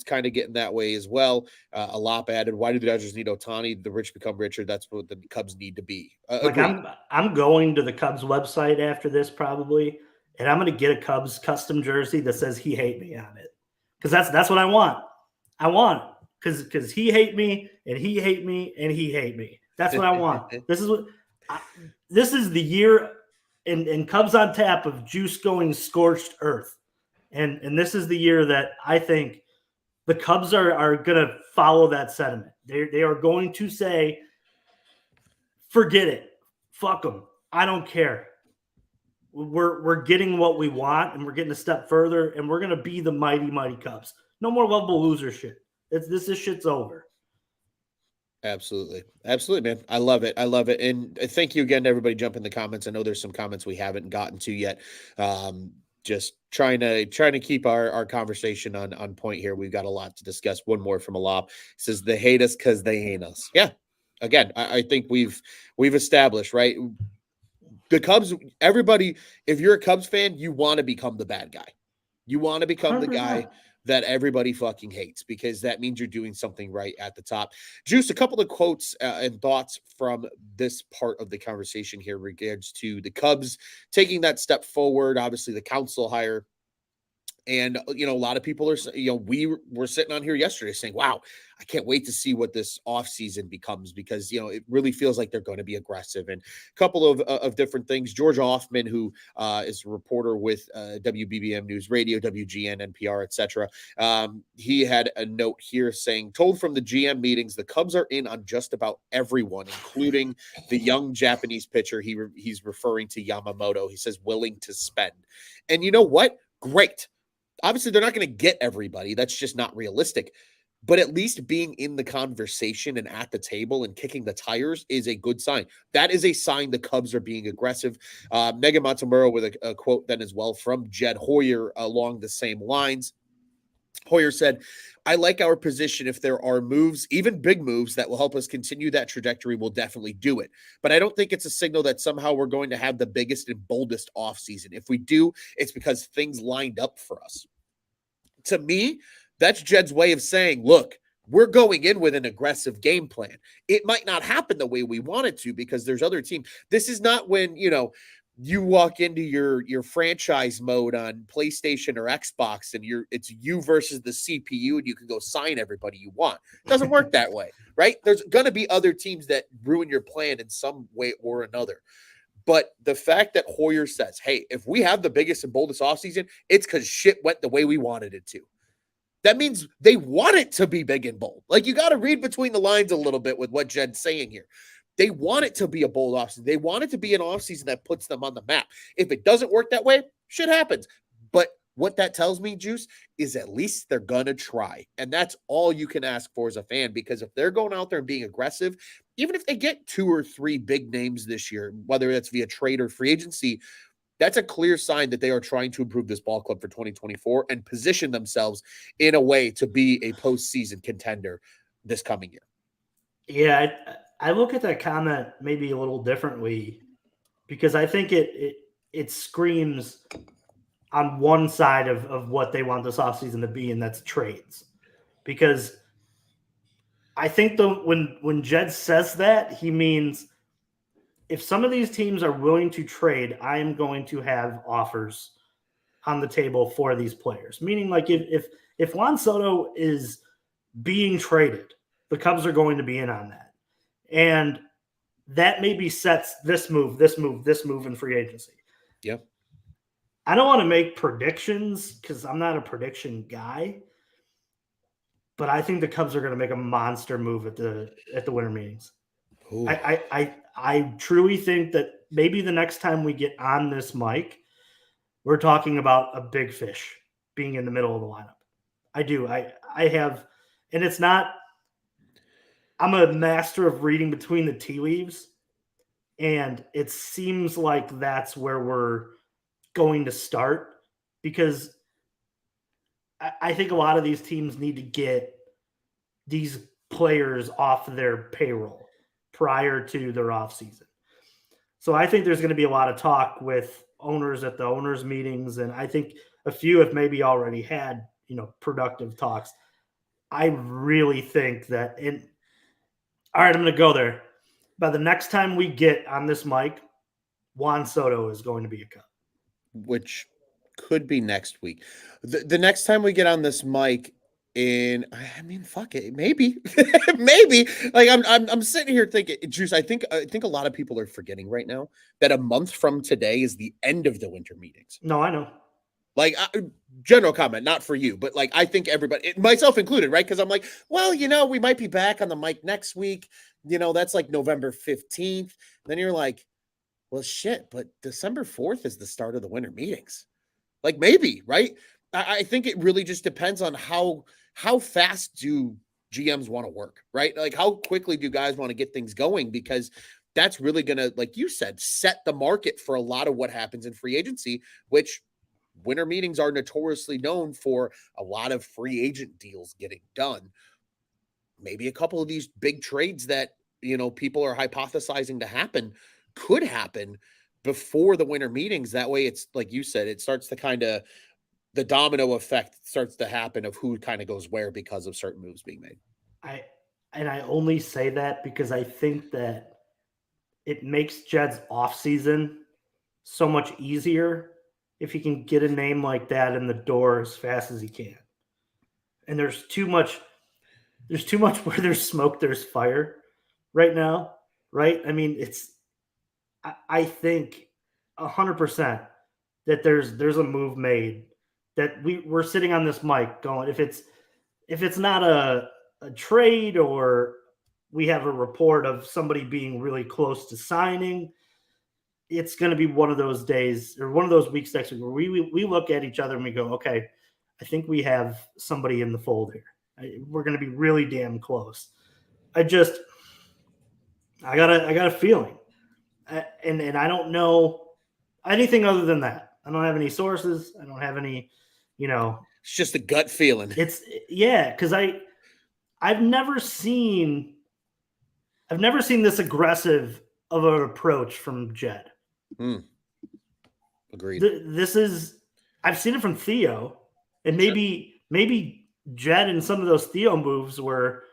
kind of getting that way as well. Alop added, why do the Dodgers need Ohtani? The rich become richer. That's what the Cubs need to be. Like I'm going to the Cubs website after this probably, and I'm going to get a Cubs custom jersey that says "He hate me" on it, because that's what I want. I want because he hate me and he hate me and he hate me. That's what I want. This is the year and Cubs on tap of Juice going scorched earth. And this is the year that I think the Cubs are going to follow that sentiment. They are going to say, forget it. Fuck them. I don't care. We're getting what we want, and we're getting a step further, and we're going to be the mighty, mighty Cubs. No more lovable loser shit. This shit's over. Absolutely. Absolutely, man. I love it. I love it. And thank you again to everybody jump in the comments. I know there's some comments we haven't gotten to yet. Just trying to keep our conversation on point here. We've got a lot to discuss. One more from Alop. It says they hate us because they hate us. Yeah. Again, I think we've established, right? The Cubs, everybody, if you're a Cubs fan, you want to become the bad guy. You want to become 100%. The guy that everybody fucking hates, because that means you're doing something right at the top. Juice, a couple of quotes and thoughts from this part of the conversation here regards to the Cubs taking that step forward. Obviously, the council hire. And, a lot of people are, we were sitting on here yesterday saying, wow, I can't wait to see what this offseason becomes, because, it really feels like they're going to be aggressive. And a couple of different things. George Hoffman, who is a reporter with WBBM News Radio, WGN, NPR, etc. He had a note here saying, told from the GM meetings, the Cubs are in on just about everyone, including the young Japanese pitcher. He's referring to Yamamoto. He says, willing to spend. And you know what? Great. Obviously, they're not going to get everybody. That's just not realistic. But at least being in the conversation and at the table and kicking the tires is a good sign. That is a sign the Cubs are being aggressive. Megan Montemurro with a quote then as well from Jed Hoyer along the same lines. Hoyer said, I like our position. If there are moves, even big moves, that will help us continue that trajectory, we'll definitely do it. But I don't think it's a signal that somehow we're going to have the biggest and boldest offseason. If we do, it's because things lined up for us. To me, that's Jed's way of saying, look, we're going in with an aggressive game plan. It might not happen the way we want it to because there's other teams. This is not when, you walk into your franchise mode on PlayStation or Xbox and it's you versus the CPU and you can go sign everybody you want. It doesn't work that way, right? There's going to be other teams that ruin your plan in some way or another. But the fact that Hoyer says, hey, if we have the biggest and boldest offseason, it's because shit went the way we wanted it to. That means they want it to be big and bold. Like, you got to read between the lines a little bit with what Jed's saying here. They want it to be a bold offseason. They want it to be an offseason that puts them on the map. If it doesn't work that way, shit happens. But what that tells me, Juice, is at least they're going to try. And that's all you can ask for as a fan, because if they're going out there and being aggressive, even if they get 2 or 3 big names this year, whether that's via trade or free agency, that's a clear sign that they are trying to improve this ball club for 2024 and position themselves in a way to be a postseason contender this coming year. Yeah, I look at that comment maybe a little differently, because I think it screams on one side of what they want this offseason to be, and that's trades. Because I think when Jed says that, he means if some of these teams are willing to trade, I am going to have offers on the table for these players. Meaning, like if Juan Soto is being traded, the Cubs are going to be in on that. And that maybe sets this move in free agency. Yeah. I don't want to make predictions because I'm not a prediction guy, but I think the Cubs are going to make a monster move at the winter meetings. I truly think that maybe the next time we get on this mic, we're talking about a big fish being in the middle of the lineup. I do. I have, and it's not, I'm a master of reading between the tea leaves, and it seems like that's where we're going to start, because I think a lot of these teams need to get these players off their payroll prior to their offseason. So I think there's going to be a lot of talk with owners at the owners meetings, and I think a few have maybe already had, productive talks. I really think that all right, I'm going to go there. By the next time we get on this mic, Juan Soto is going to be a Cub. Which could be next week. The next time we get on this mic, fuck it, maybe, maybe. Like I'm sitting here thinking, Juice. I think a lot of people are forgetting right now that a month from today is the end of the winter meetings. No, I know. Like, general comment, not for you, but like I think everybody, myself included, right? Because I'm like, well, we might be back on the mic next week. That's like November 15th. Then you're like, well, shit, but December 4th is the start of the winter meetings. Like, maybe, right? I think it really just depends on how fast do GMs want to work, right? Like, how quickly do guys want to get things going? Because that's really going to, like you said, set the market for a lot of what happens in free agency, which winter meetings are notoriously known for a lot of free agent deals getting done. Maybe a couple of these big trades that, people are hypothesizing to happen could happen before the winter meetings. That way, it's like you said, it starts to kind of, the domino effect starts to happen of who kind of goes where because of certain moves being made. I only say that because I think that it makes Jed's offseason so much easier if he can get a name like that in the door as fast as he can. And there's too much where there's smoke, there's fire right now, right? I mean, I think 100% that there's a move made that we're sitting on this mic going, if it's not a trade, or we have a report of somebody being really close to signing, it's going to be one of those days or one of those weeks next week where we look at each other and we go, okay, I think we have somebody in the fold here. We're going to be really damn close. I got a feeling, and I don't know anything other than that. I don't have any sources. I don't have any, It's just a gut feeling. Because I've never seen this aggressive of an approach from Jed. Agreed. I've seen it from Theo, and maybe Jed and some of those Theo moves were,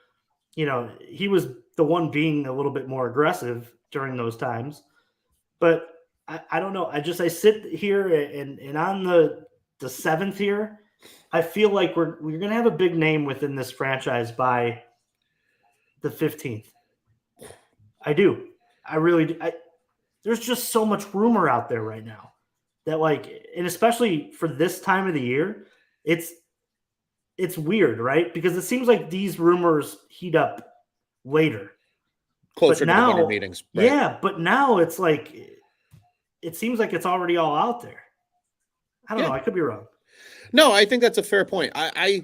he was the one being a little bit more aggressive during those times. But I don't know. I sit here and on the 7th here, I feel like we're going to have a big name within this franchise by the 15th. I do. I really do. There's just so much rumor out there right now that, like, and especially for this time of the year, it's weird, right? Because it seems like these rumors heat up later. Closer to the winter meetings. Right? Yeah, but now it's like, it seems like it's already all out there. I don't know. I could be wrong. No, I think that's a fair point. I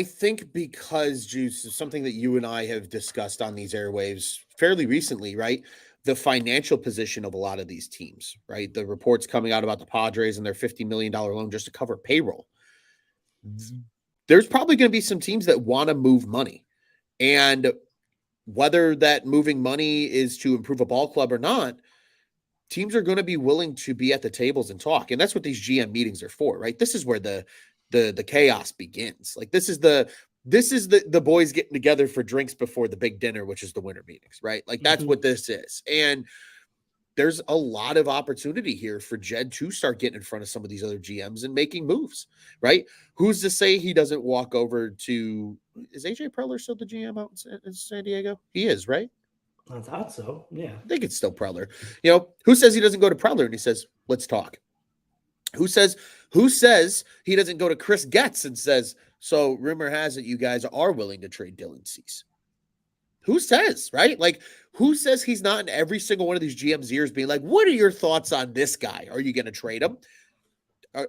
think because Juice is something that you and I have discussed on these airwaves fairly recently, right? The financial position of a lot of these teams, right? The reports coming out about the Padres and their $50 million loan just to cover payroll. There's probably going to be some teams that want to move money. And whether that moving money is to improve a ball club or not, teams are going to be willing to be at the tables and talk. And that's what these GM meetings are for, right? This is where the chaos begins. Like this is the boys getting together for drinks before the big dinner, which is the winter meetings, right? Like that's what this is. And there's a lot of opportunity here for Jed to start getting in front of some of these other GMs and making moves, right? Who's to say he doesn't walk over to, is AJ Preller still the GM out in San Diego? He is, right? I thought so. Yeah. I think it's still Preller. You know, who says he doesn't go to Preller and he says, let's talk? Who says he doesn't go to Chris Getz and says, so rumor has it you guys are willing to trade Dylan Cease? Who says, right? Like, who says he's not in every single one of these GM's ears being like, what are your thoughts on this guy? Are you going to trade him?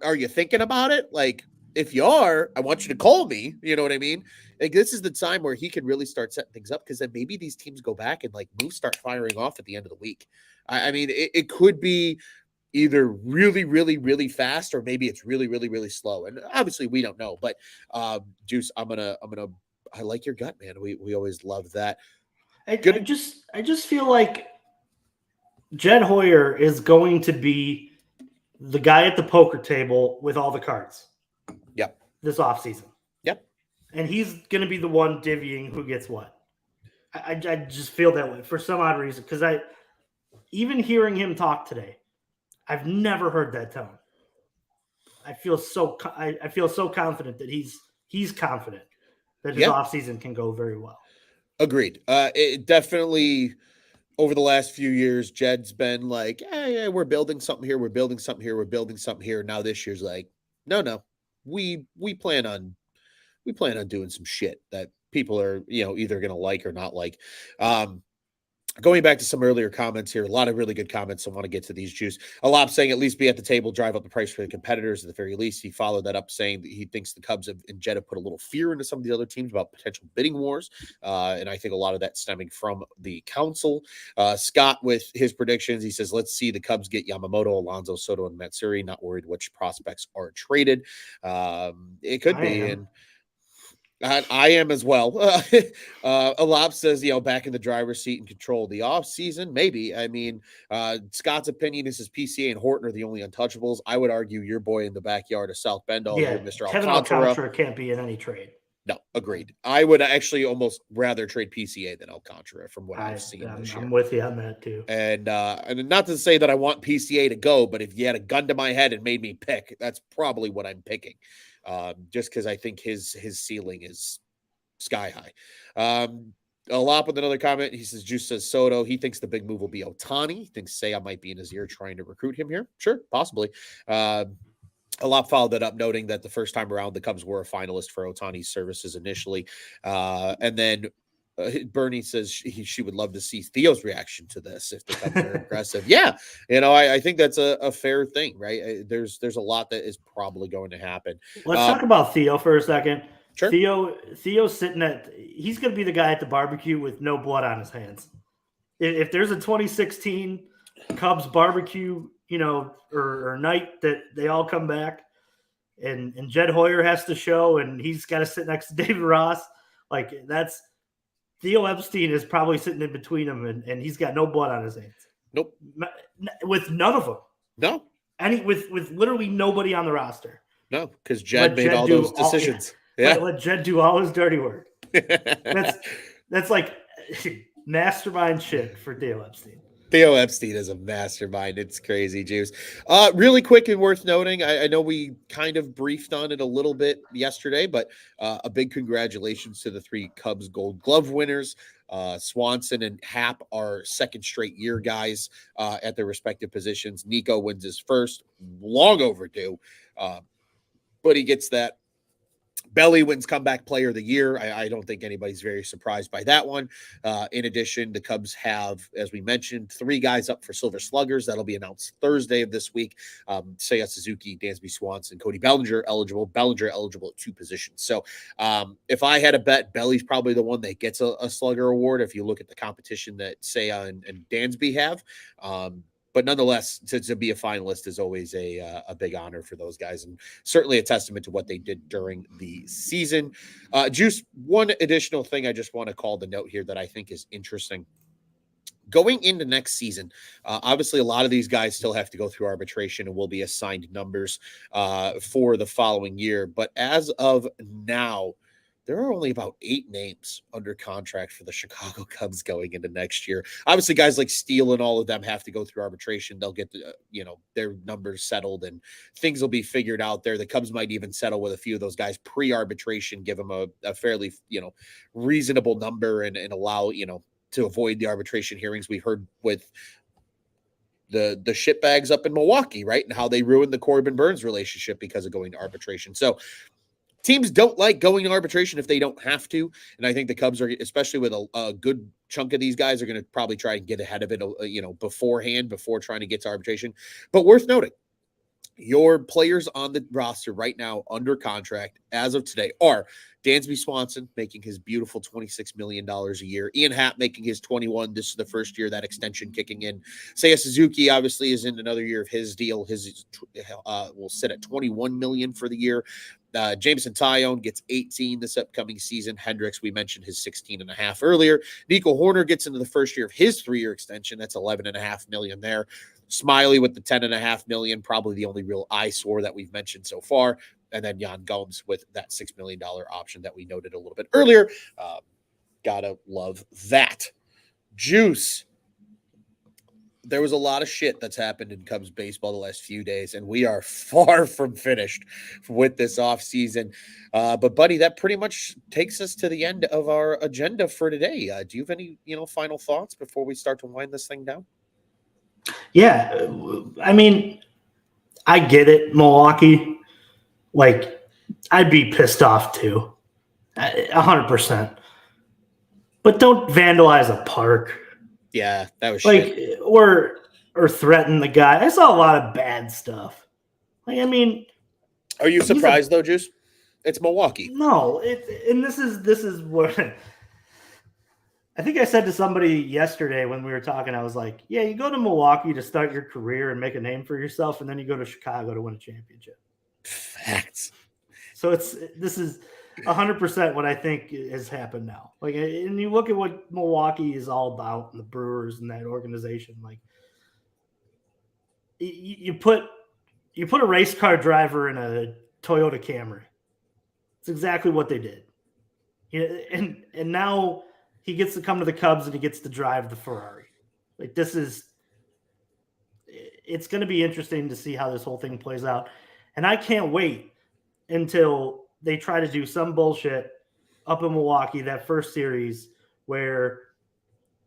Are you thinking about it? Like, if you are, I want you to call me. You know what I mean? Like, this is the time where he can really start setting things up because then maybe these teams go back and like moves start firing off at the end of the week. I mean, it could be either really, really, really fast or maybe it's really, really, really slow. And obviously we don't know, but Juice, I like your gut, man. We always love that. I just feel like Jed Hoyer is going to be the guy at the poker table with all the cards. Yep. This offseason. Yep. And he's going to be the one divvying who gets what. I just feel that way for some odd reason because even hearing him talk today, I've never heard that tone. I feel so confident that he's confident that his offseason can go very well. Agreed. It definitely over the last few years, Jed's been like, yeah, we're building something here, we're building something here, we're building something here. Now this year's like, no, we plan on doing some shit that people are either going to like or not like. Going back to some earlier comments here, a lot of really good comments. I want to get to these, Juice. Alop saying at least be at the table, drive up the price for the competitors at the very least. He followed that up saying that he thinks the Cubs and Jed have put a little fear into some of the other teams about potential bidding wars. And I think a lot of that stemming from the council. Scott with his predictions, he says, let's see the Cubs get Yamamoto, Alonso, Soto, and Matsuri. Not worried which prospects are traded. It could be. And I am as well. Alop says, back in the driver's seat and control the offseason. Maybe. I mean, Scott's opinion is PCA and Horton are the only untouchables. I would argue your boy in the backyard of South Bend all year, Mr. Kevin Alcantara can't be in any trade. No, agreed. I would actually almost rather trade PCA than Alcantara from what I've seen this year. I'm with you on that too. And not to say that I want PCA to go, but if you had a gun to my head and made me pick, that's probably what I'm picking. Just because I think his ceiling is sky high. A lot with another comment. He says, Juice says Soto. He thinks the big move will be Ohtani. He thinks Seiya might be in his ear trying to recruit him here. Sure, possibly. A lot followed that up, noting that the first time around, the Cubs were a finalist for Ohtani's services initially. And then Bernie says she would love to see Theo's reaction to this if the Cubs are aggressive. Yeah, I think that's a fair thing, right? There's a lot that is probably going to happen. Let's talk about Theo for a second. Sure. Theo's sitting he's going to be the guy at the barbecue with no blood on his hands. If there's a 2016 Cubs barbecue, or night that they all come back and Jed Hoyer has to show and he's got to sit next to David Ross, like that's Theo Epstein is probably sitting in between them, and he's got no blood on his hands. Nope. With none of them. No. With literally nobody on the roster. No, because Jed made all those decisions. Let Jed do all his dirty work. That's like mastermind shit for Theo Epstein. Theo Epstein is a mastermind. It's crazy, Juice. Really quick and worth noting, I know we kind of briefed on it a little bit yesterday, but a big congratulations to the 3 Cubs Gold Glove winners. Swanson and Happ are second straight year guys at their respective positions. Nico wins his first, long overdue, but he gets that Belly wins comeback player of the year. I don't think anybody's very surprised by that one. In addition, the Cubs have, as we mentioned, 3 guys up for Silver Sluggers. That'll be announced Thursday of this week. Seiya Suzuki, Dansby Swanson, Cody Bellinger eligible. Bellinger eligible at 2 positions. So if I had a bet, Belly's probably the one that gets a Slugger award if you look at the competition that Seiya and Dansby have. But nonetheless, to be a finalist is always a big honor for those guys, and certainly a testament to what they did during the season. Juice, one additional thing I just want to call the note here that I think is interesting. Going into next season, obviously a lot of these guys still have to go through arbitration and will be assigned numbers for the following year. But as of now, there are only about 8 names under contract for the Chicago Cubs going into next year. Obviously, guys like Steele and all of them have to go through arbitration. They'll get their numbers settled and things will be figured out there. The Cubs might even settle with a few of those guys pre-arbitration, give them a fairly reasonable number and allow to avoid the arbitration hearings. We heard with the shitbags up in Milwaukee, right, and how they ruined the Corbin Burns relationship because of going to arbitration. So teams don't like going to arbitration if they don't have to. And I think the Cubs are, especially with a good chunk of these guys, are going to probably try and get ahead of it, beforehand, before trying to get to arbitration. But worth noting, your players on the roster right now under contract as of today are Dansby Swanson making his beautiful $26 million a year. Ian Happ making his 21. This is the first year that extension kicking in. Seiya Suzuki obviously is in another year of his deal. His will sit at $21 million for the year. Jameson Taillon gets 18 this upcoming season. Hendricks, we mentioned his 16.5 earlier. Nico Horner gets into the first year of his 3-year extension. That's $11.5 million there. Smiley with the $10.5 million, probably the only real eyesore that we've mentioned so far. And then Yan Gomes with that $6 million option that we noted a little bit earlier. Gotta love that. Juice. There was a lot of shit that's happened in Cubs baseball the last few days, and we are far from finished with this offseason. But, buddy, that pretty much takes us to the end of our agenda for today. Do you have any, final thoughts before we start to wind this thing down? Yeah. I mean, I get it, Milwaukee. Like, I'd be pissed off too, 100%. But don't vandalize a park. Yeah, that was shit. Or threaten the guy. I saw a lot of bad stuff. Like, I mean, are you surprised though, Juice? It's Milwaukee. No, and this is what I think I said to somebody yesterday when we were talking. I was like, yeah, you go to Milwaukee to start your career and make a name for yourself, and then you go to Chicago to win a championship. Facts. So this is 100% what I think has happened now. Like, and you look at what Milwaukee is all about, and the Brewers and that organization. Like, you put a race car driver in a Toyota Camry. It's exactly what they did. And now he gets to come to the Cubs and he gets to drive the Ferrari. Like, it's going to be interesting to see how this whole thing plays out. And I can't wait until they try to do some bullshit up in Milwaukee, that first series, where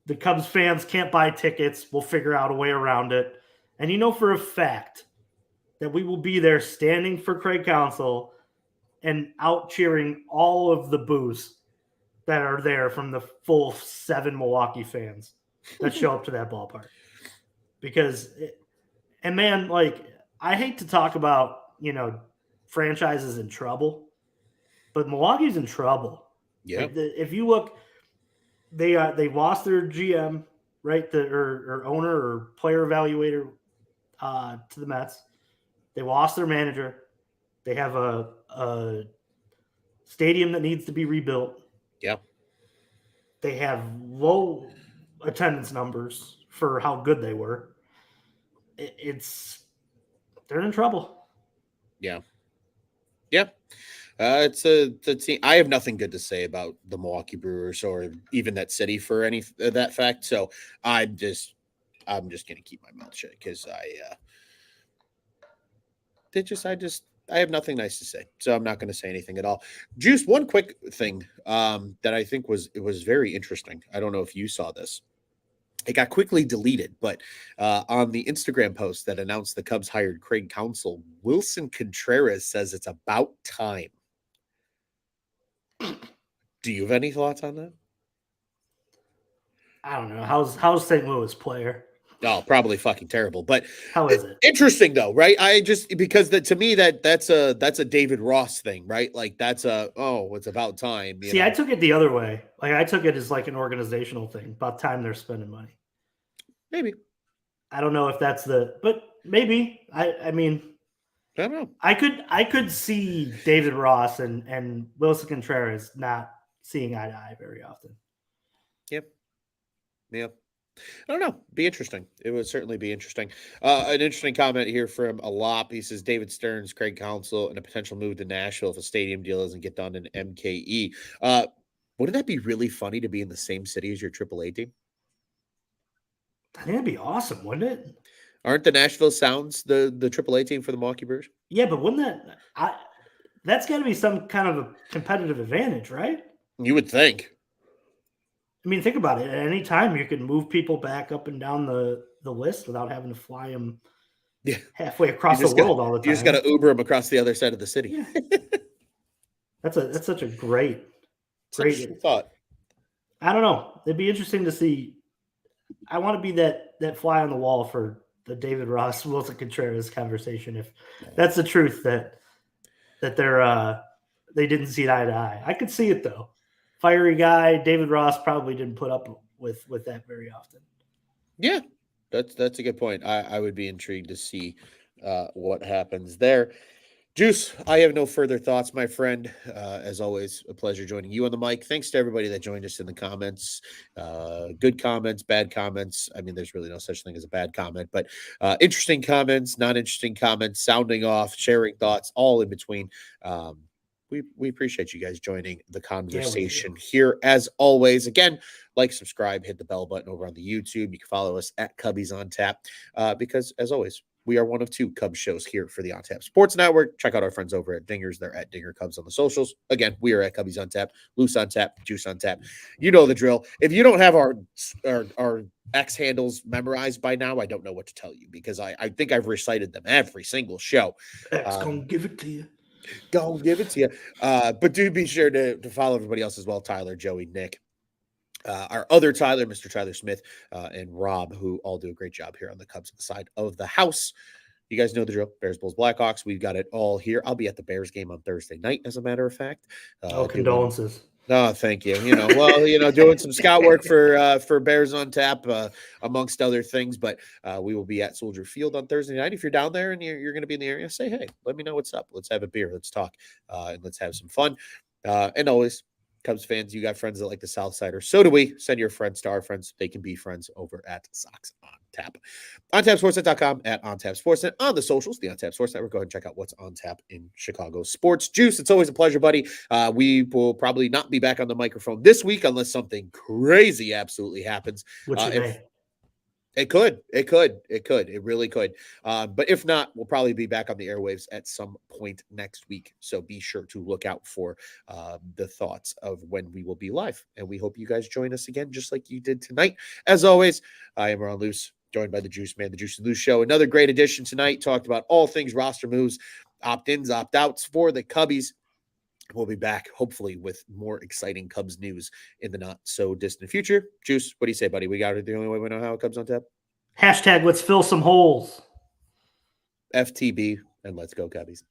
the Cubs fans can't buy tickets. We'll figure out a way around it. And for a fact that we will be there standing for Craig Counsell and out cheering all of the boos that are there from the full 7 Milwaukee fans that show up to that ballpark. Because, man, like, I hate to talk about, franchises in trouble, but Milwaukee's in trouble. Yeah. Like, if you look, they lost their GM, right? Or owner or player evaluator to the Mets. They lost their manager. They have a stadium that needs to be rebuilt. Yeah. They have low attendance numbers for how good they were. They're in trouble. Yeah. Yeah. It's a team. I have nothing good to say about the Milwaukee Brewers or even that city for any that fact. So I'm just going to keep my mouth shut because I have nothing nice to say. So I'm not going to say anything at all. Juice, one quick thing that I think was very interesting. I don't know if you saw this. It got quickly deleted, but on the Instagram post that announced the Cubs hired Craig Counsell, Wilson Contreras says it's about time. Do you have any thoughts on that? I don't know. How's St. Louis player? Oh, probably fucking terrible. But How is it? interesting though, right? I just because to me that's a David Ross thing, right? Like that's it's about time, See, I took it the other way. Like I took it as like an organizational thing. About time they're spending money. Maybe. I don't know if that's but maybe. I mean, I don't know. I could see David Ross and Wilson Contreras not seeing eye to eye very often. Yep. Yep. I don't know. Be interesting. It would certainly be interesting. An interesting comment here from Alop. He says David Stearns, Craig Counsell, and a potential move to Nashville if a stadium deal doesn't get done in MKE. Wouldn't that be really funny to be in the same city as your AAA team? I think that'd be awesome, wouldn't it? Aren't the Nashville Sounds the AAA team for the Milwaukee Brewers? Yeah, but wouldn't that's got to be some kind of a competitive advantage, right? You would think. I mean, think about it. At any time, you can move people back up and down the list without having to fly them halfway across the world all the time. You just got to Uber them across the other side of the city. Yeah. That's such a great thought. I don't know. It'd be interesting to see. I want to be that fly on the wall for the David Ross Wilson Contreras conversation. If that's the truth that they didn't see eye to eye. I could see it though. Fiery guy, David Ross probably didn't put up with that very often. Yeah, that's a good point. I would be intrigued to see what happens there. Juice, I have no further thoughts, my friend. As always, a pleasure joining you on the mic. Thanks to everybody that joined us in the comments. Good comments, bad comments. I mean, there's really no such thing as a bad comment, but interesting comments, not interesting comments, sounding off, sharing thoughts, all in between. We appreciate you guys joining the conversation here. As always, again, like, subscribe, hit the bell button over on the YouTube. You can follow us at Cubbies on Tap because, as always, we are one of two Cubs shows here for the On Tap Sports Network. Check out our friends over at Dingers. They're at Dinger Cubs on the socials. Again, we are at Cubbies on Tap, Luce on Tap, Juice on Tap. You know the drill. If you don't have our X handles memorized by now, I don't know what to tell you because I think I've recited them every single show. X gonna give it to you. Go give it to you. But do be sure to follow everybody else as well. Tyler, Joey, Nick, our other Tyler, Mr. Tyler Smith, and Rob, who all do a great job here on the Cubs side of the house. You guys know the drill. Bears, Bulls, Blackhawks. We've got it all here. I'll be at the Bears game on Thursday night, as a matter of fact. Condolences. No, thank you. Doing some scout work for Bears on Tap, amongst other things. But we will be at Soldier Field on Thursday night. If you're down there and you're going to be in the area, say hey. Let me know what's up. Let's have a beer. Let's talk, and let's have some fun. And always, Cubs fans, you got friends that like the South Sider. So do we. Send your friends to our friends. They can be friends over at Sox on Tap. OnTapSportsNet.com, at OnTapSportsNet, on the socials, the OnTap Sports Network. Go ahead and check out what's on tap in Chicago sports. Juice, it's always a pleasure, buddy. We will probably not be back on the microphone this week unless something crazy absolutely happens. It could. It really could. But if not, we'll probably be back on the airwaves at some point next week. So be sure to look out for the thoughts of when we will be live. And we hope you guys join us again, just like you did tonight. As always, I am Ron Luce, joined by the Juice Man, the Juice and Luce Show. Another great edition tonight. Talked about all things roster moves, opt-ins, opt-outs for the Cubbies. We'll be back, hopefully, with more exciting Cubs news in the not-so-distant future. Juice, what do you say, buddy? We got it the only way we know how it Cubs on tap? # let's fill some holes. FTB, and let's go Cubbies.